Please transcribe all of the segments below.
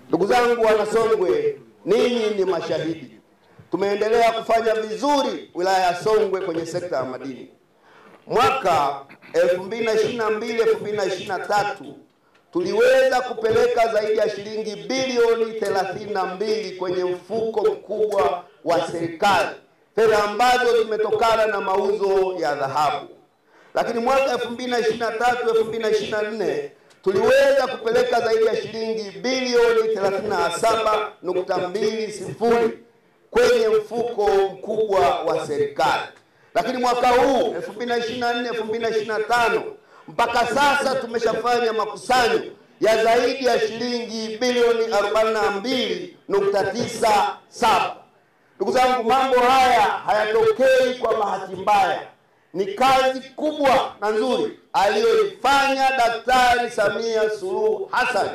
Ndugu zangu wana Songwe, ninyi ni mashahidi. Tumeendelea kufanya vizuri wilaya ya Songwe kwenye sekta ya madini. Mwaka 2022-2023 tuliweza kupeleka zaidi ya shilingi bilioni 32 kwenye mfuko mkubwa wa serikali, fedha ambazo zimetokana na mauzo ya dhahabu. Lakini mwaka 2023-2024 tuliweza kupeleka zaidi ya shilingi bilioni 37.20 kwenye mfuko mkubwa wa serikali. Lakini mwaka huu 2024-2025 mpaka sasa tumeshafanya makusanyo ya zaidi ya shilingi bilioni 42.97. Ndugu zangu, mambo haya hayatokei kwa bahati mbaya. Ni kazi kubwa na nzuri aliyoifanya Daktari Samia Suluhu Hassan.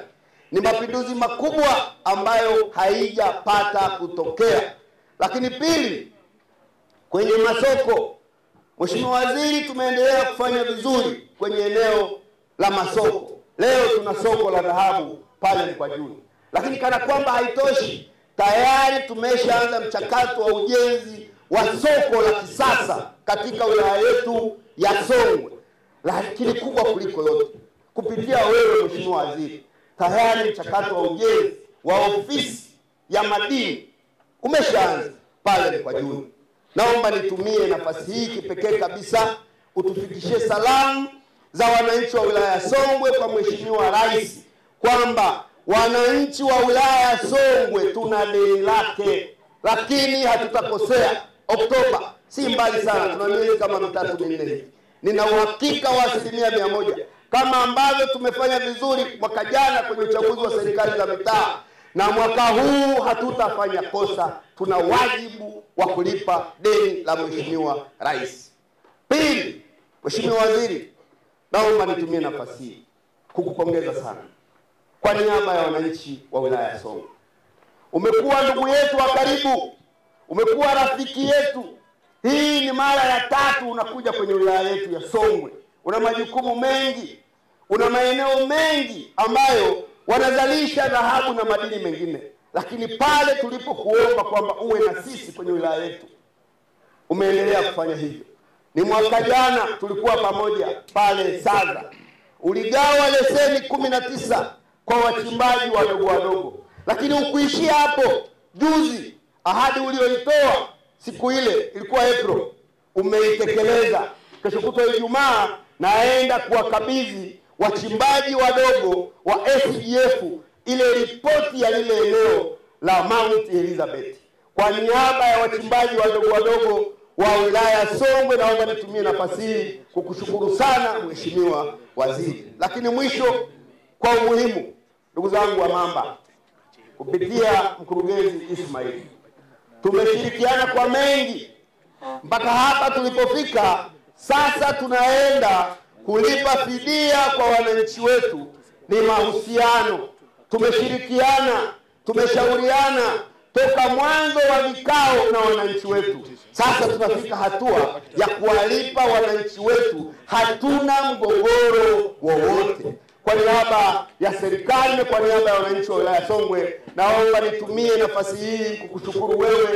Ni mapinduzi makubwa ambayo haijapata kutokea. Lakini pili, kwenye masoko, Mheshimiwa Waziri, tumeendelea kufanya vizuri kwenye eneo la masoko. Leo tuna soko la dhahabu pale Mkwajuni. Lakini kana kwamba haitoshi, tayari tumeshaanza mchakato wa ujenzi wa soko la kisasa katika wilaya yetu ya Songwe. Lakini kubwa kuliko yote, kupitia wewe Mheshimiwa Waziri, tayari mchakato wa ujenzi wa ofisi ya madini umeshaanza pale Mkwajuni. Naomba nitumie nafasi hii kipekee kabisa utufikishie salamu za wananchi wa wilaya ya Songwe kwa Mheshimiwa Rais kwamba wananchi wa wilaya ya Songwe tuna deni lake, lakini hatutakosea. Oktoba si mbali sana, tuna miezi kama 3-4 hivi. Nina uhakika wa 100% kama ambavyo tumefanya vizuri mwaka jana kwenye uchaguzi wa serikali za mitaa, na mwaka huu hatutafanya kosa. Tuna wajibu wa kulipa deni la Mheshimiwa Rais. Pili, Mheshimiwa Waziri, naomba nitumie nafasi hii kukupongeza sana kwa niaba ya wananchi wa wilaya ya Songwe. Umekuwa ndugu yetu wa karibu, umekuwa rafiki yetu. Hii ni mara ya 3 unakuja kwenye wilaya yetu ya Songwe. Una majukumu mengi, una maeneo mengi ambayo wanazalisha dhahabu na madini mengine. Lakini pale tulipokuomba kwamba uwe na sisi kwenye wilaya yetu, umeendelea kufanya hivyo. Ni mwaka jana tulikuwa pamoja pale Saza. Uligawa leseni 19 kwa wachimbaji wadogo wadogo. Lakini ukuishia hapo. Juzi ahadi ulioitoa siku ile ilikuwa April, umeitekeleza. Kesho kutwa Ijumaa naenda kuwakabidhi wachimbaji wadogo wa SGF ile ripoti ya lile eneo la Mount Elizabeth. Kwa niaba ya wachimbaji wadogo wa wilaya ya Songwe, naomba nitumie nafasi hii kukushukuru sana Mheshimiwa Waziri. Lakini mwisho kwa umuhimu, ndugu zangu wa Mamba, kupitia mkurugenzi Ismail, tumeshirikiana kwa mengi mpaka hapa tulipofika. Sasa tunaenda kulipa fidia kwa wananchi wetu. Ni mahusiano, tumeshirikiana, tumeshauriana toka mwanzo wa vikao na wananchi wetu. Sasa tunafika hatua ya kuwalipa wananchi wetu, hatuna mgogoro wowote. Kwa niaba ya serikali na kwa niaba ya wananchi wa wilaya ya Songwe, naomba nitumie nafasi hii kukushukuru wewe